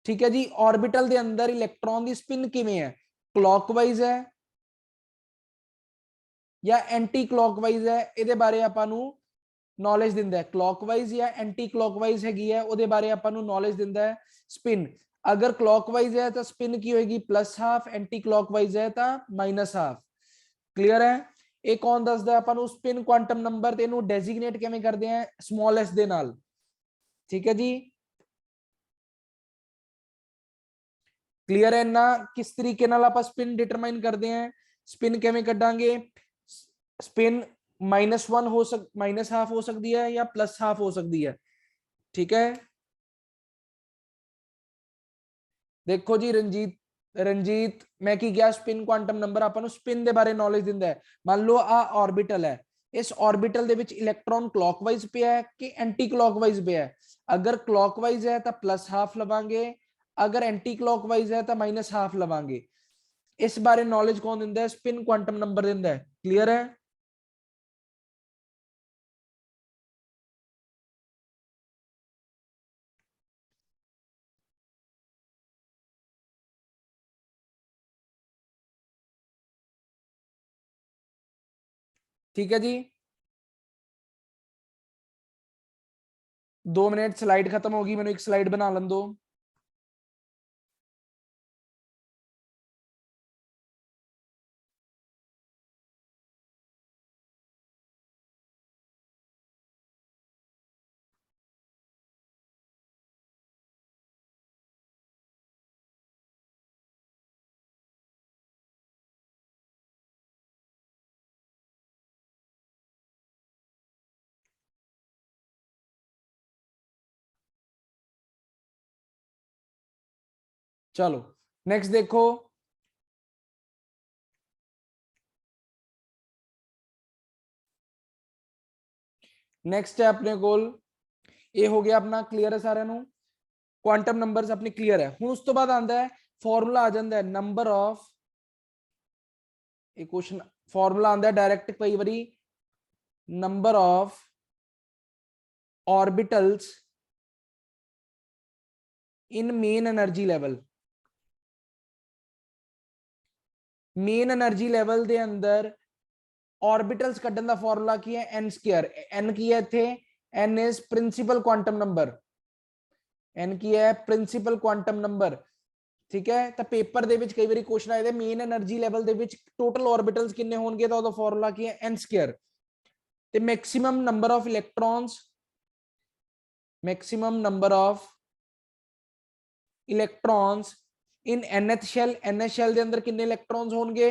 ठीक है जी, ऑर्बिटल के अंदर इलेक्ट्रॉन की स्पिन किवें है? क्लॉकवाइज है या एंटी क्लॉकवाइज है? ਇਹਦੇ ਬਾਰੇ ਆਪਾਂ ਨੂੰ नॉलेज दिंदा है। क्लॉकवाइज या एंटी क्लॉकवाइज हैगी है ਉਹਦੇ ਬਾਰੇ ਆਪਾਂ ਨੂੰ नॉलेज दिंदा है स्पिन। अगर क्लॉकवाइज है तो स्पिन की होगी +½ एंटी क्लॉकवाइज है तो -½ क्लियर है? ਇਹ ਕੌਣ ਦੱਸਦਾ ਆਪਾਂ ਨੂੰ स्पिन क्वांटम नंबर ਤੇ ਇਹਨੂੰ ਡੈਜ਼ਿਗਨੇਟ ਕਿਵੇਂ ਕਰਦੇ ਆ? स्मॉल s ਦੇ ਨਾਲ। ठीक है जी, क्लियर है ना? किस तरीके नाल आप स्पिन डिटरमाइन करते हैं? स्पिन किवें कढांगे? स्पिन -1 हो -½ हो सकती है या +½ हो सकती है। ठीक है, देखो जी रंजीत ਰਣਜੀਤ ਮੈਂ ਕੀ ਕਿਹਾ ਸਪਿਨ ਕੁਆਂਟਮ ਨੰਬਰ ਆਪਾਂ ਨੂੰ ਸਪਿਨ ਦੇ ਬਾਰੇ ਨੌਲੇਜ ਦਿੰਦਾ ਹੈ। ਮੰਨ ਲਓ ਆ ਆਰਬਿਟਲ ਹੈ, ਇਸ ਆਰਬਿਟਲ ਦੇ ਵਿੱਚ ਇਲੈਕਟ੍ਰੋਨ ਕਲॉकवाइज ਪਿਆ ਹੈ ਕਿ ਐਂਟੀ ਕਲॉकवाइज ਪਿਆ ਹੈ। ਅਗਰ ਕਲॉकवाइज ਹੈ ਤਾਂ प्लस हाफ ਲਵਾਂਗੇ, अगर एंटी क्लॉकवाइज है तो माइनस हाफ लवांगे। इस बारे नॉलेज कौन दिंदा है? स्पिन क्वांटम नंबर दिंदा है। क्लियर है? ठीक है जी, 2 मिनट स्लाइड खत्म होगी, मैंने एक स्लाइड बना लन दो। चलो नेक्स्ट देखो, नेक्स्ट है अपने कोल ये हो गया अपना क्लियर है सारे नु क्वांटम नंबर्स अपने क्लियर है। हुण उस तो बाद आंदा है फॉर्मूला आ जांदा है नंबर ऑफ, एक क्वेश्चन फॉर्मूला आंदा है डायरेक्ट कई बारी, number of orbitals in main energy level. Main energy level दे अंदर ऑर्बिटल्स कड्डन दा फॉर्मूला की है n स्क्वायर। n की है इथे, n is principal quantum number, n की है प्रिंसिपल क्वांटम नंबर। ठीक है, तो पेपर दे विच कई बारी क्वेश्चन आए थे मेन एनर्जी लेवल दे विच टोटल ऑर्बिटल्स कितने होंगे, तो फॉर्मूला की है n स्क्वायर। ते maximum number of electrons, maximum number of electrons in nth shell, nth shell दे अंदर कितने इलेक्ट्रॉन्स होंगे,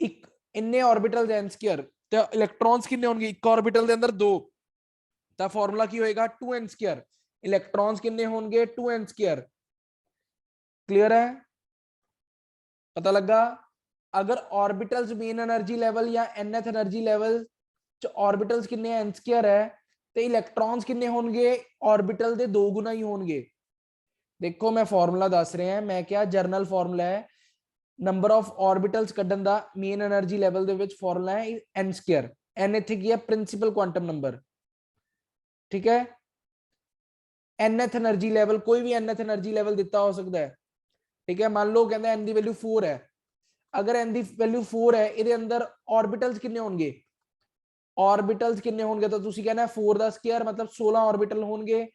एक इन्ने ऑर्बिटल n स्क्वायर, तो इलेक्ट्रॉन्स कितने होंगे एक ऑर्बिटल दे अंदर दो, तो फॉर्मूला की होएगा 2n स्क्वायर। इलेक्ट्रॉन्स कितने होंगे 2n स्क्वायर। क्लियर है? पता लगा? अगर ऑर्बिटल्स मेन एनर्जी लेवल या nth एनर्जी लेवल च ऑर्बिटल्स कितने n स्क्वायर है, तो इलेक्ट्रॉन्स कितने होंगे ऑर्बिटल दे दो गुना ही होंगे। देखो मैं फॉर्मूला दस रहे हैं, मैं क्या जर्नल फॉर्मूला है नंबर ऑफ ऑर्बिटल्स कड्डन दा मेन एनर्जी लेवल दे विच फॉर्मूला है n स्क्वायर। n इथे की है प्रिंसिपल क्वांटम नंबर। ठीक है, nth एनर्जी लेवल, कोई भी nth एनर्जी लेवल दिता हो सकता है। ठीक है, मान लो कहंदा n दी वैल्यू 4 है, अगर n दी वैल्यू 4 है इहदे अंदर ऑर्बिटल्स कितने होंगे, ऑर्बिटल्स कितने होंगे, तो तुसी कहना है 4 दा स्क्वायर मतलब 16 ऑर्बिटल होंगे।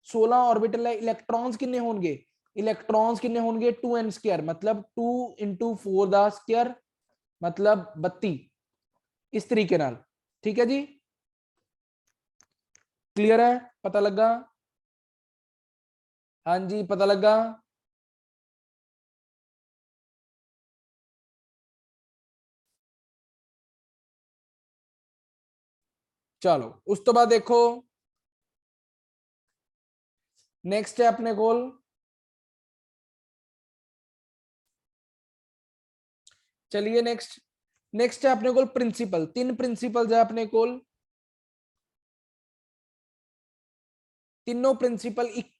16 ऑर्बिटल है, इलेक्ट्रॉन्स कितने होंगे, इलेक्ट्रॉन्स कितने होंगे 2n स्क्वायर मतलब 2 इंटू 4 दा स्क्वायर मतलब 32, इस तरीके नाल। ठीक है जी, क्लियर है? पता लगा? हाँ जी, पता लगा? चलो उस तो बाद देखो नेक्स्ट है अपने कोल, चलिए नेक्स्ट, नेक्स्ट है अपने कोल प्रिंसिपल। तीन प्रिंसिपल्स है अपने कोल, तीनों प्रिंसिपल एक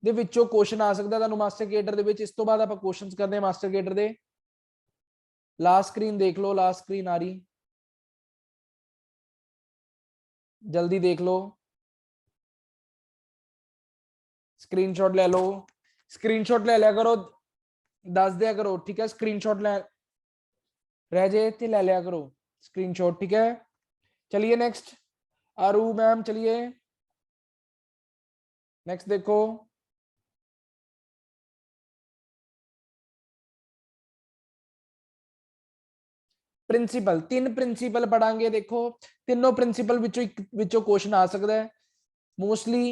ਦੇ ਵਿੱਚੋਂ क्वेश्चन आ सकता ਤੁਹਾਨੂੰ ਮਾਸਟਰ ਕੇਡਰ ਦੇ ਵਿੱਚ। ਇਸ ਤੋਂ ਬਾਅਦ ਆਪਾਂ क्वेश्चंस ਕਰਦੇ ਹਾਂ ਮਾਸਟਰ ਕੇਡਰ ਦੇ। लास्ट स्क्रीन देख लो, लास्ट स्क्रीन आ रही, जल्दी देख लो, स्क्रीनशॉट ले लो, स्क्रीनशॉट ले लिया करो, दस दिया करो। ठीक है, स्क्रीनशॉट ले रह जाए तो ले लिया करो स्क्रीनशॉट। ठीक है, चलिए नेक्स्ट आरू मैम, चलिए नेक्स्ट देखो, प्रिंसिपल। तीन प्रिंसिपल पढ़ांगे, देखो तीनों प्रिंसिपल विचों क्वेश्चन आ सकता है, मोस्टली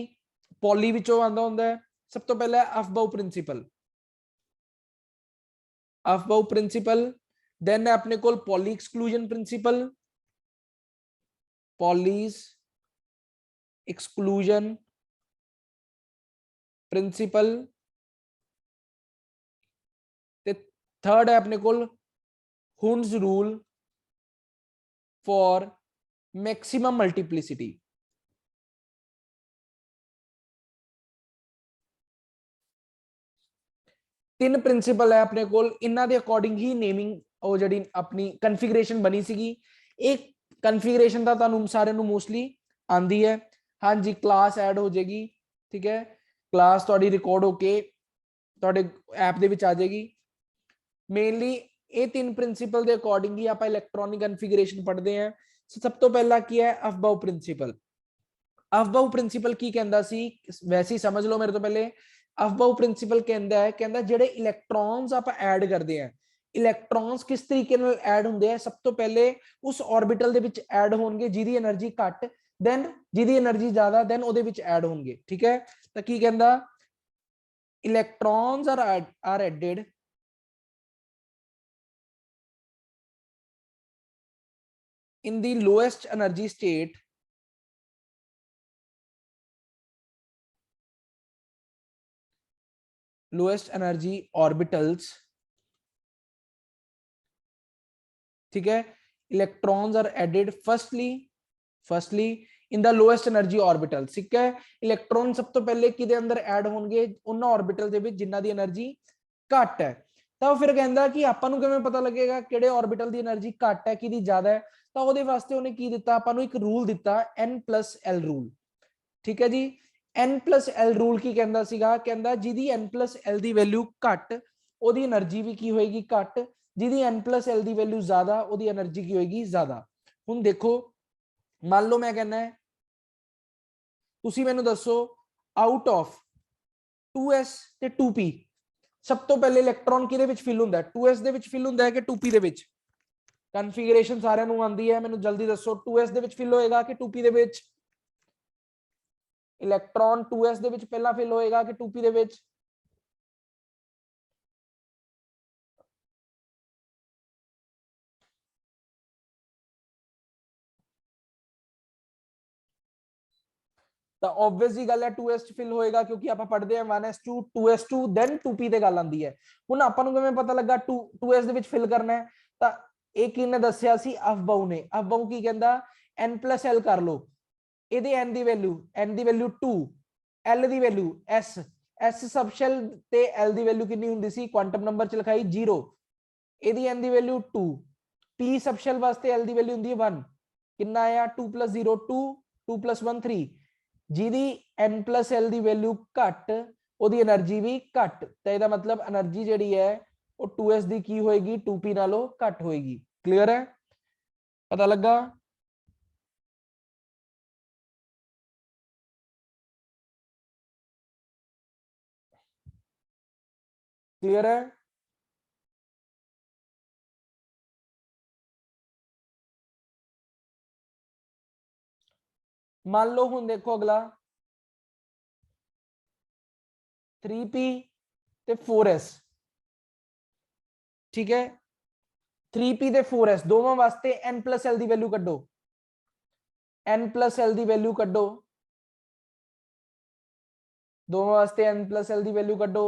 पॉली विचों आंदा हुंदा है। सब तो पहला है Aufbau principal, Aufbau principal. Then है अपने को poly exclusion principle, Pauli's exclusion principle. ਤੇ ਥਰਡ ਹੈ ਆਪਣੇ ਕੋਲ ਹੁੰਸ ਰੂਲ ਫॉर ਮੈਕਸਿਮਮ ਮਲਟੀਪਲਿਸਿਟੀ। ਤਿੰਨ ਪ੍ਰਿੰਸੀਪਲ ਹੈ ਆਪਣੇ ਕੋਲ, ਇਹਨਾਂ ਦੇ ਅਕੋਰਡਿੰਗ ਹੀ ਨੇਮਿੰਗ ਉਹ ਜਿਹੜੀ ਆਪਣੀ ਕਨਫੀਗਰੇਸ਼ਨ ਬਣੀ ਸੀਗੀ। ਇਹ ਕਨਫੀਗਰੇਸ਼ਨ ਤਾਂ ਤੁਹਾਨੂੰ ਸਾਰਿਆਂ ਨੂੰ ਮੋਸਟਲੀ ਆਂਦੀ ਹੈ। ਹਾਂਜੀ ਕਲਾਸ ਐਡ ਹੋ ਜਾਏਗੀ, ਠੀਕ ਹੈ, ਕਲਾਸ ਤੁਹਾਡੀ ਰਿਕਾਰਡ ਹੋ ਕੇ ਤੁਹਾਡੇ ਐਪ ਦੇ ਵਿੱਚ ਆ ਜਾਏਗੀ। ਮੇਨਲੀ ਇਹ ਤਿੰਨ ਪ੍ਰਿੰਸੀਪਲ ਦੇ ਅਕੋਰਡਿੰਗ ਹੀ ਆਪਾਂ ਇਲੈਕਟ੍ਰੋਨਿਕ ਕਨਫੀਗਰੇਸ਼ਨ ਪੜ੍ਹਦੇ ਹਾਂ। ਸਭ ਤੋਂ ਪਹਿਲਾਂ ਕੀ ਹੈ ਅਫਬਾਊ ਪ੍ਰਿੰਸੀਪਲ। ਅਫਬਾਊ ਪ੍ਰਿੰਸੀਪਲ ਕੀ ਕਹਿੰਦਾ ਸੀ, ਵੈਸੇ ਹੀ ਸਮਝ ਲਓ ਮੇਰੇ ਤੋਂ ਪਹਿਲੇ। ਅਫਬਾਊ ਪ੍ਰਿੰਸੀਪਲ ਕਹਿੰਦਾ ਹੈ, ਕਹਿੰਦਾ ਜਿਹੜੇ ਇਲੈਕਟ੍ਰॉन्स ਆਪਾਂ ਐਡ ਕਰਦੇ ਆ, ਇਲੈਕਟ੍ਰॉन्स ਕਿਸ ਤਰੀਕੇ ਨਾਲ ਐਡ ਹੁੰਦੇ ਆ, ਸਭ ਤੋਂ ਪਹਿਲੇ ਉਸ ਆਰਬਿਟਲ ਦੇ ਵਿੱਚ ਐਡ ਹੋਣਗੇ ਜਿਹਦੀ એનર્ਜੀ ਘੱਟ, ਦੈਨ ਜਿਹਦੀ એનર્ਜੀ ਜ਼ਿਆਦਾ, ਦੈਨ ਉਹਦੇ ਵਿੱਚ ਐਡ ਹੋਣਗੇ, ਠੀਕ ਹੈ। ਤਾਂ ਕੀ ਕਹਿੰਦਾ, electrons are added in the lowest energy state lowest energy orbitals, ठीक है। electrons are added firstly in the lowest energy orbitals, ठीक है। इलेक्ट्रॉन सब तो पहले किदे अंदर ऐड होणगे, उन्हां ऑर्बिटल दे विच जिन्हां दी एनर्जी घट है। ਤਾਂ ਫਿਰ ਕਹਿੰਦਾ ਕਿ ਆਪਾਂ ਨੂੰ ਕਿਵੇਂ ਪਤਾ ਲੱਗੇਗਾ ਕਿਹੜੇ ਆਰਬਿਟਲ ਦੀ એનર્ਜੀ ਘੱਟ ਹੈ ਕਿਹਦੀ ਜ਼ਿਆਦਾ ਹੈ। ਤਾਂ ਉਹਦੇ ਵਾਸਤੇ ਉਹਨੇ ਕੀ ਦਿੱਤਾ, ਆਪਾਂ ਨੂੰ ਇੱਕ ਰੂਲ ਦਿੱਤਾ n+l ਰੂਲ, ਠੀਕ ਹੈ ਜੀ। n+l ਰੂਲ ਕੀ ਕਹਿੰਦਾ ਸੀਗਾ, ਕਹਿੰਦਾ ਜਿਹਦੀ n+l ਦੀ ਵੈਲਿਊ ਘੱਟ ਉਹਦੀ એનર્ਜੀ ਵੀ ਕੀ ਹੋਏਗੀ ਘੱਟ, ਜਿਹਦੀ n+l ਦੀ ਵੈਲਿਊ ਜ਼ਿਆਦਾ ਉਹਦੀ એનર્ਜੀ ਕੀ ਹੋਏਗੀ ਜ਼ਿਆਦਾ। ਹੁਣ ਦੇਖੋ ਮੰਨ ਲਓ ਮੈਂ ਕਹਿੰਦਾ ਤੁਸੀਂ ਮੈਨੂੰ ਦੱਸੋ ਆਊਟ ਆਫ 2s ਤੇ 2p ਸਭ ਤੋਂ ਪਹਿਲੇ ਇਲੈਕਟ੍ਰੋਨ ਕਿਹਦੇ ਵਿੱਚ ਫਿਲ ਹੁੰਦਾ ਹੈ, 2s ਦੇ ਵਿੱਚ ਫਿਲ ਹੁੰਦਾ ਹੈ ਕਿ 2p ਦੇ ਵਿੱਚ। ਕਨਫੀਗਰੇਸ਼ਨ ਸਾਰਿਆਂ ਨੂੰ ਆਉਂਦੀ ਹੈ, ਮੈਨੂੰ ਜਲਦੀ ਦੱਸੋ 2s ਦੇ ਵਿੱਚ ਫਿਲ ਹੋਏਗਾ ਕਿ 2p ਦੇ ਵਿੱਚ। ਇਲੈਕਟ੍ਰੋਨ 2s ਦੇ ਵਿੱਚ ਪਹਿਲਾਂ ਫਿਲ ਹੋਏਗਾ ਕਿ 2p ਦੇ ਵਿੱਚ। ਤਾਂ ਆਬਵੀਅਸ ਜੀ ਗੱਲ ਹੈ 2s ਚ ਫਿਲ ਹੋਏਗਾ ਕਿਉਂਕਿ ਆਪਾਂ ਪੜ੍ਹਦੇ ਹਾਂ 1s2 2s2 ਦੈਨ 2p ਤੇ ਗੱਲ ਆਉਂਦੀ ਹੈ। ਹੁਣ ਆਪਾਂ ਨੂੰ ਕਿਵੇਂ ਪਤਾ ਲੱਗਾ 2s ਦੇ ਵਿੱਚ ਫਿਲ ਕਰਨਾ ਹੈ, ਤਾਂ ਇਹ ਕਿਹਨੇ ਦੱਸਿਆ ਸੀ, ਅਫਬਾਊ ਨੇ। ਅਫਬਾਊ ਕੀ ਕਹਿੰਦਾ n+l ਕਰ ਲਓ, ਇਹਦੇ n ਦੀ ਵੈਲਿਊ 2, l ਦੀ ਵੈਲਿਊ s ਸਬਸ਼ੈਲ ਤੇ l ਦੀ ਵੈਲਿਊ ਕਿੰਨੀ ਹੁੰਦੀ ਸੀ, ਕੁਆਂਟਮ ਨੰਬਰ ਚ ਲਿਖਾਈ 0, ਇਹਦੀ n ਦੀ ਵੈਲਿਊ 2, p ਸਬਸ਼ੈਲ ਵਾਸਤੇ l ਦੀ ਵੈਲਿਊ ਹੁੰਦੀ ਹੈ 1, ਕਿੰਨਾ ਆਇਆ 2 + 0 2, 2 + 1 3, ਜਿਹਦੀ n+l ਦੀ ਵੈਲਿਊ ਘੱਟ ਉਹਦੀ એનર્ਜੀ ਵੀ ਘੱਟ। ਤਾਂ ਇਹਦਾ ਮਤਲਬ એનર્ਜੀ ਜਿਹੜੀ ਹੈ ਉਹ 2s ਦੀ ਕੀ ਹੋਏਗੀ 2p ਨਾਲੋਂ ਘੱਟ ਹੋਏਗੀ। ਕਲੀਅਰ ਹੈ, ਪਤਾ ਲੱਗਾ। क्लियर है, मान लो हूं देखो अगला 3p ते 4s, ठीक है। 3p ਤੇ 4s ਦੋਵਾਂ ਵਾਸਤੇ n+l ਦੀ ਵੈਲਿਊ ਕੱਢੋ, n+l ਦੀ ਵੈਲਿਊ ਕੱਢੋ, ਦੋਵਾਂ ਵਾਸਤੇ n+l ਦੀ ਵੈਲਿਊ ਕੱਢੋ।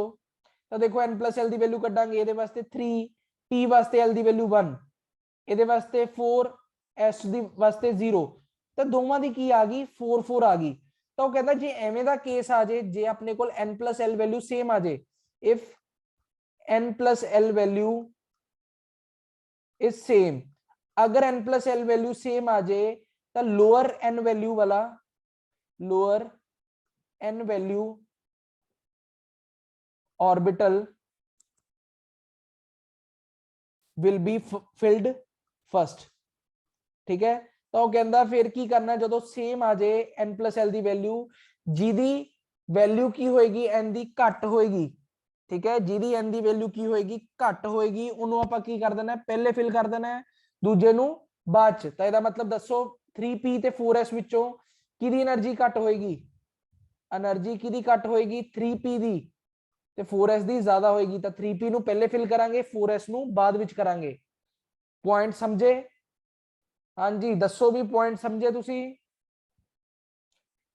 ਤਾਂ ਦੇਖੋ n+l ਦੀ ਵੈਲਿਊ ਕੱਢਾਂਗੇ, ਇਹਦੇ ਵਾਸਤੇ 3, p ਵਾਸਤੇ l ਦੀ ਵੈਲਿਊ 1, ਇਹਦੇ ਵਾਸਤੇ 4, s ਦੀ ਵਾਸਤੇ 0, ਤਾਂ ਦੋਵਾਂ ਦੀ ਕੀ ਆ ਗਈ 4 4 ਆ ਗਈ। ਤਾਂ ਉਹ ਕਹਿੰਦਾ ਜੇ ਐਵੇਂ ਦਾ ਕੇਸ ਆ ਜੇ, ਜੇ ਆਪਣੇ ਕੋਲ n+l ਵੈਲਿਊ ਸੇਮ ਆ ਜੇ, if n+l value is same, अगर n+l वैल्यू सेम आ जाए तो लोअर n वैल्यू वाला, lower n value orbital will be filled first, ठीक है। तो वो कहता फिर की करना जो सेम आ जाए n+l ਦੀ वैल्यू, ਜਿਹਦੀ वैल्यू की होएगी n ਦੀ ਘੱਟ ਹੋਏਗੀ, ठीक है, ਜਿਹਦੀ n ਦੀ वैल्यू की होएगी ਘੱਟ ਹੋਏਗੀ ਉਹਨੂੰ ਆਪਾਂ ਕੀ ਕਰ ਦੇਣਾ ਪਹਿਲੇ ਫਿਲ ਕਰ ਦੇਣਾ ਹੈ, ਦੂਜੇ ਨੂੰ ਬਾਅਦ ਚ। ਤਾਂ ਇਹਦਾ ਮਤਲਬ ਦੱਸੋ 3p ਤੇ 4s ਵਿੱਚੋਂ ਕਿਹਦੀ એનર્ਜੀ ਘੱਟ ਹੋਏਗੀ, એનર્ਜੀ ਕਿਹਦੀ ਘੱਟ ਹੋਏਗੀ 3p ਦੀ, ਤੇ 4s ਦੀ ਜ਼ਿਆਦਾ ਹੋਏਗੀ। ਤਾਂ 3p ਨੂੰ ਪਹਿਲੇ ਫਿਲ ਕਰਾਂਗੇ, 4s ਨੂੰ ਬਾਅਦ ਵਿੱਚ ਕਰਾਂਗੇ। ਪੁਆਇੰਟ ਸਮਝੇ? ਹਾਂਜੀ ਦੱਸੋ ਵੀ ਪੁਆਇੰਟ ਸਮਝੇ ਤੁਸੀਂ,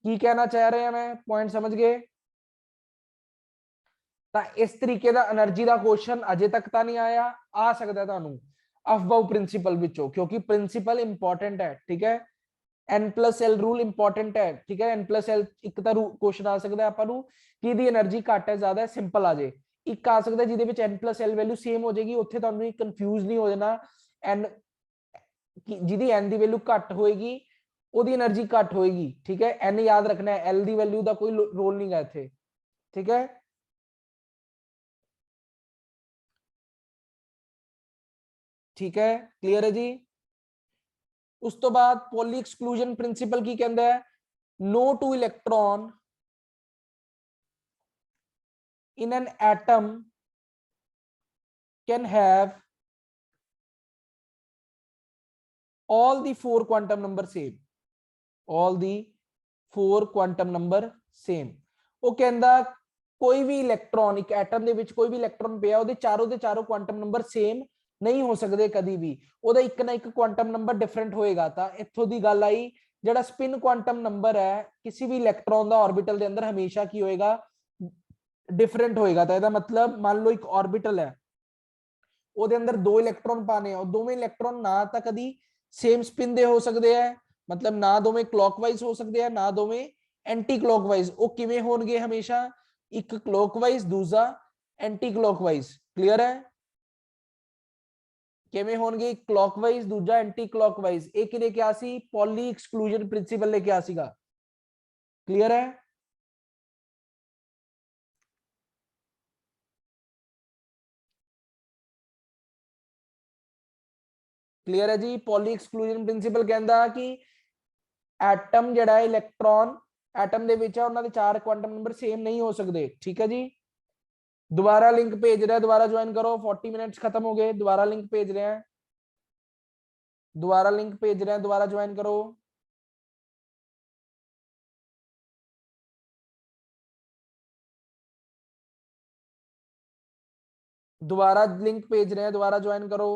ਕੀ ਕਹਿਣਾ ਚਾਹ ਰਹੇ ਹਾਂ ਮੈਂ, ਪੁਆਇੰਟ ਸਮਝ ਗਏ? ਤਾਂ ਇਸ ਤਰੀਕੇ ਦਾ એનર્ਜੀ ਦਾ ਕੁਐਸਚਨ ਅਜੇ ਤੱਕ ਤਾਂ ਨਹੀਂ ਆਇਆ, ਆ ਸਕਦਾ ਤੁਹਾਨੂੰ ਅਫਬਾਊ ਪ੍ਰਿੰਸੀਪਲ ਵਿੱਚੋਂ, ਕਿਉਂਕਿ ਪ੍ਰਿੰਸੀਪਲ ਇੰਪੋਰਟੈਂਟ ਹੈ। ਠੀਕ ਹੈ, n+l ਰੂਲ ਇੰਪੋਰਟੈਂਟ ਹੈ। ਠੀਕ ਹੈ, n+l ਇੱਕ ਤਾਂ ਕੁਐਸਚਨ ਆ ਸਕਦਾ ਆਪਾਂ ਨੂੰ ਕਿ ਇਹਦੀ એનર્ਜੀ ਘੱਟ ਹੈ ਜ਼ਿਆਦਾ ਹੈ, ਸਿੰਪਲ ਆ ਜੇ। ਇੱਕ ਆ ਸਕਦਾ ਜਿਹਦੇ ਵਿੱਚ n+l ਵੈਲਿਊ ਸੇਮ ਹੋ ਜਾਏਗੀ, ਉੱਥੇ ਤੁਹਾਨੂੰ ਕਨਫਿਊਜ਼ ਨਹੀਂ ਹੋ ਜਾਣਾ। n ਜਿਹਦੀ n ਦੀ ਵੈਲਿਊ ਘੱਟ ਹੋਏਗੀ ਉਹਦੀ એનર્ਜੀ ਘੱਟ ਹੋਏਗੀ। ਠੀਕ ਹੈ, n ਯਾਦ ਰੱਖਣਾ ਹੈ, l ਦੀ ਵੈਲਿਊ ਦਾ ਕੋਈ ਰੋਲ ਨਹੀਂ ਹੈ ਇੱਥੇ। ਠੀਕ ਹੈ, ठीक है, क्लियर है जी। उस तो बाद पॉली एक्सक्लूजन प्रिंसिपल की कहता है, no two electron in an atom can have all the 4 quantum number same, all the 4 quantum number same। ਉਹ ਕਹਿੰਦਾ ਕੋਈ ਵੀ ਇਲੈਕਟ੍ਰੋਨ ਇੱਕ ਐਟਮ ਦੇ ਵਿੱਚ ਕੋਈ ਵੀ ਇਲੈਕਟ੍ਰੋਨ ਪਿਆ ਉਹਦੇ ਚਾਰੋਂ ਦੇ ਚਾਰੋਂ ਕੁਆਂਟਮ ਨੰਬਰ ਸੇਮ ਨਹੀਂ ਹੋ ਸਕਦੇ ਕਦੀ ਵੀ, ਉਹਦਾ ਇੱਕ ਨਾ ਇੱਕ ਕੁਆਂਟਮ ਨੰਬਰ ਡਿਫਰੈਂਟ ਹੋਏਗਾ। ਤਾਂ ਇੱਥੋਂ ਦੀ ਗੱਲ ਆਈ ਜਿਹੜਾ ਸਪਿਨ ਕੁਆਂਟਮ ਨੰਬਰ ਹੈ ਕਿਸੇ ਵੀ ਇਲੈਕਟ੍ਰੋਨ ਦਾ ਆਰਬਿਟਲ ਦੇ ਅੰਦਰ ਹਮੇਸ਼ਾ ਕੀ ਹੋਏਗਾ, डिफरेंट होएगा। तो ਇਹਦਾ मतलब मान लो एक ऑर्बिटल है, ਉਹਦੇ ਅੰਦਰ ਦੋ ਇਲੈਕਟ੍ਰੋਨ ਪਾਣੇ ਆ, ਉਹ ਦੋਵੇਂ ਇਲੈਕਟ੍ਰੋਨ ਨਾ ਤਾਂ ਕਦੀ ਸੇਮ ਸਪਿਨ ਦੇ ਹੋ ਸਕਦੇ ਆ, मतलब ਨਾ ਦੋਵੇਂ ਕਲੌਕਵਾਈਜ਼ ਹੋ ਸਕਦੇ ਆ ਨਾ ਦੋਵੇਂ ਐਂਟੀ ਕਲੌਕਵਾਈਜ਼। ਉਹ ਕਿਵੇਂ ਹੋਣਗੇ ਹਮੇਸ਼ਾ, ਇੱਕ ਕਲੌਕਵਾਈਜ਼ ਦੂਜਾ ਐਂਟੀ ਕਲੌਕਵਾਈਜ਼। ਕਲੀਅਰ ਹੈ, ਕਿਵੇਂ ਹੋਣਗੇ, ਇੱਕ ਕਲੌਕਵਾਈਜ਼ ਦੂਜਾ ਐਂਟੀ ਕਲੌਕਵਾਈਜ਼। ਇਹ ਕਿਨੇ ਕਿਹਾ ਸੀ, ਪੌਲੀ ਐਕਸਕਲੂਜਨ ਪ੍ਰਿੰਸੀਪਲ ਨੇ ਕਿਹਾ ਸੀਗਾ। ਕਲੀਅਰ ਹੈ, क्लियर है जी। पॉली एक्सक्लूजन प्रिंसिपल कहता कि एटम जड़ा है इलेक्ट्रॉन एटम दे विच है उन्हां दे 4 क्वांटम नंबर सेम नहीं हो सकते। ठीक है जी, दोबारा लिंक भेज रहा है, दोबारा ज्वाइन करो। 40 मिनट्स खत्म हो गए, दोबारा लिंक भेज रहे हैं, दोबारा लिंक भेज रहे हैं, दोबारा ज्वाइन करो। दोबारा लिंक भेज रहे हैं, दोबारा ज्वाइन करो।